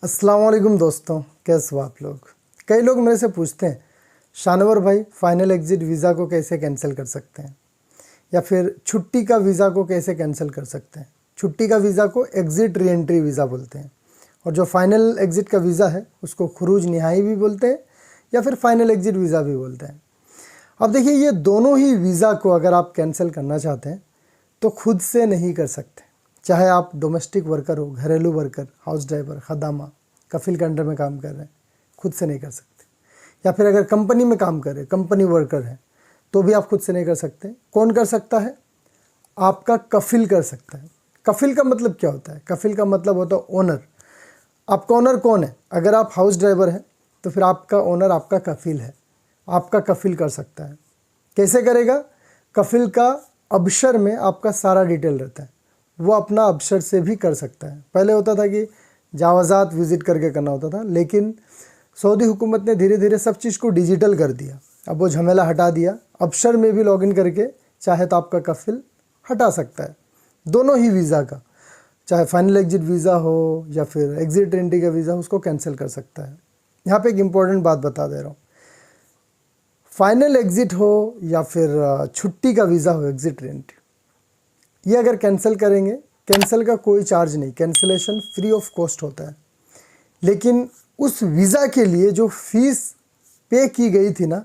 अस्सलाम वालेकुम दोस्तों, कैसे हो आप लोग। कई लोग मेरे से पूछते हैं शानवर भाई फाइनल एग्ज़िट वीज़ा को कैसे कैंसिल कर सकते हैं, या फिर छुट्टी का वीज़ा को कैसे कैंसिल कर सकते हैं। छुट्टी का वीज़ा को एग्ज़िट री एंट्री वीज़ा बोलते हैं, और जो फाइनल एग्ज़िट का वीज़ा है उसको खुरूज निहाई भी बोलते हैं, या फिर फाइनल एग्ज़िट वीज़ा भी बोलते हैं। अब देखिए, ये दोनों ही वीज़ा को अगर आप कैंसिल करना चाहते हैं तो खुद से नहीं कर सकते। चाहे आप डोमेस्टिक वर्कर हो, घरेलू वर्कर, हाउस ड्राइवर, खदामा, कफिल के अंडर में काम कर रहे हैं, खुद से नहीं कर सकते। या फिर अगर कंपनी में काम कर रहे हैं, कंपनी वर्कर है, तो भी आप खुद से नहीं कर सकते। कौन कर सकता है? आपका कफिल कर सकता है। कफिल का मतलब क्या होता है? कफिल का मतलब होता है ओनर। आपका ओनर कौन है? अगर आप हाउस ड्राइवर हैं तो फिर आपका ओनर आपका कफिल है, आपका कफिल कर सकता है। कैसे करेगा? कफिल का अबशर में आपका सारा डिटेल रहता है, वो अपना अबशर से भी कर सकता है। पहले होता था कि जावाज़ात विज़िट करके करना होता था, लेकिन सऊदी हुकूमत ने धीरे धीरे सब चीज़ को डिजिटल कर दिया। अब वो झमेला हटा दिया। अबशर में भी लॉगिन करके चाहे तो आपका कफिल हटा सकता है। दोनों ही वीज़ा का, चाहे फाइनल एग्जिट वीज़ा हो या फिर एग्जिट एंट्री का वीज़ा, उसको कैंसिल कर सकता है। यहाँ पे एक इम्पॉर्टेंट बात बता दे रहा हूँ, फाइनल एग्ज़िट हो या फिर छुट्टी का वीज़ा हो, एग्ज़िट एंट्री, ये अगर कैंसिल करेंगे, कैंसिल का कोई चार्ज नहीं, कैंसिलेशन फ्री ऑफ कॉस्ट होता है। लेकिन उस वीज़ा के लिए जो फीस पे की गई थी ना,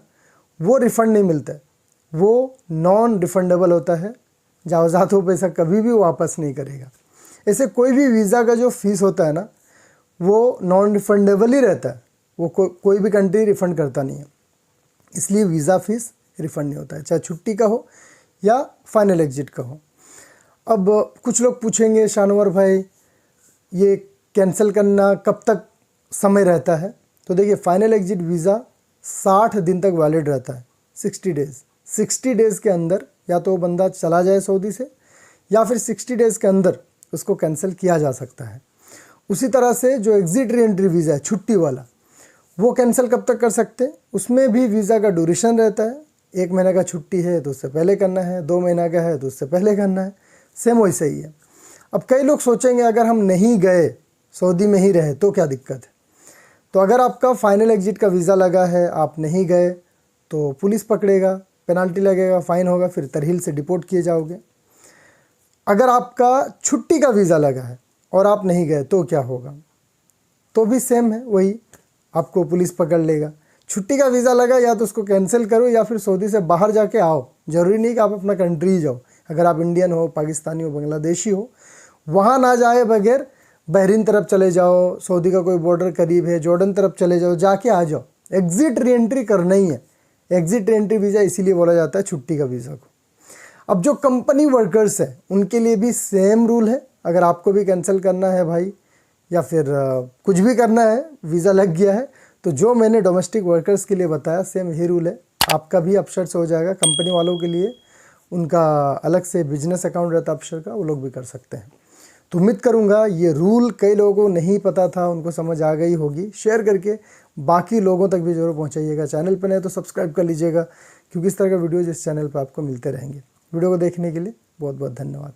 वो रिफ़ंड नहीं मिलता है, वो नॉन रिफंडेबल होता है। जावज़ात वो पैसा कभी भी वापस नहीं करेगा। ऐसे कोई भी वीज़ा का जो फीस होता है ना, वो नॉन रिफंडेबल ही रहता है, वो कोई भी कंट्री रिफ़ंड करता नहीं है। इसलिए वीज़ा फ़ीस रिफ़ंड नहीं होता है, चाहे छुट्टी का हो या फाइनल एग्जिट का हो। अब कुछ लोग पूछेंगे शानवर भाई ये कैंसिल करना कब तक समय रहता है? तो देखिए, फाइनल एग्जिट वीज़ा 60 दिन तक वैलिड रहता है, 60 डेज़। 60 डेज़ के अंदर या तो वो बंदा चला जाए सऊदी से, या फिर 60 डेज़ के अंदर उसको कैंसिल किया जा सकता है। उसी तरह से जो एग्जिट री एंट्री वीज़ा है, छुट्टी वाला, वो कैंसिल कब तक कर सकते हैं? उसमें भी वीज़ा का ड्यूरेशन रहता है। 1 महीने का छुट्टी है तो उससे पहले करना है, 2 महीना का है तो उससे पहले करना है, सेम वैसे ही है। अब कई लोग सोचेंगे अगर हम नहीं गए, सऊदी में ही रहे, तो क्या दिक्कत है? तो अगर आपका फाइनल एग्जिट का वीज़ा लगा है, आप नहीं गए, तो पुलिस पकड़ेगा, पेनाल्टी लगेगा, फ़ाइन होगा, फिर तरहील से डिपोर्ट किए जाओगे। अगर आपका छुट्टी का वीज़ा लगा है और आप नहीं गए, तो क्या होगा? तो भी सेम है, वही, आपको पुलिस पकड़ लेगा। छुट्टी का वीज़ा लगा, या तो उसको कैंसिल करो या फिर सऊदी से बाहर जाके आओ। ज़रूरी नहीं कि आप अपना कंट्री ही जाओ। अगर आप इंडियन हो, पाकिस्तानी हो, बांग्लादेशी हो, वहाँ ना जाए बगैर बहरीन तरफ चले जाओ, सऊदी का कोई बॉर्डर करीब है, जॉर्डन तरफ चले जाओ, जाके आ जाओ। एग्जिट री एंट्री करना ही है। एग्जिट री एंट्री वीज़ा इसीलिए बोला जाता है छुट्टी का वीज़ा को। अब जो कंपनी वर्कर्स हैं उनके लिए भी सेम रूल है। अगर आपको भी कैंसिल करना है भाई, या फिर कुछ भी करना है, वीज़ा लग गया है, तो जो मैंने डोमेस्टिक वर्कर्स के लिए बताया सेम यही रूल है। आपका भी अपशर से हो जाएगा। कंपनी वालों के लिए उनका अलग से बिजनेस अकाउंट रहता है अपशर का, वो लोग भी कर सकते हैं। तो उम्मीद करूँगा ये रूल कई लोगों को नहीं पता था, उनको समझ आ गई होगी। शेयर करके बाकी लोगों तक भी जरूर पहुँचाइएगा। चैनल पर नहीं तो सब्सक्राइब कर लीजिएगा, क्योंकि इस तरह का वीडियोज़ इस चैनल पर आपको मिलते रहेंगे। वीडियो को देखने के लिए बहुत बहुत धन्यवाद।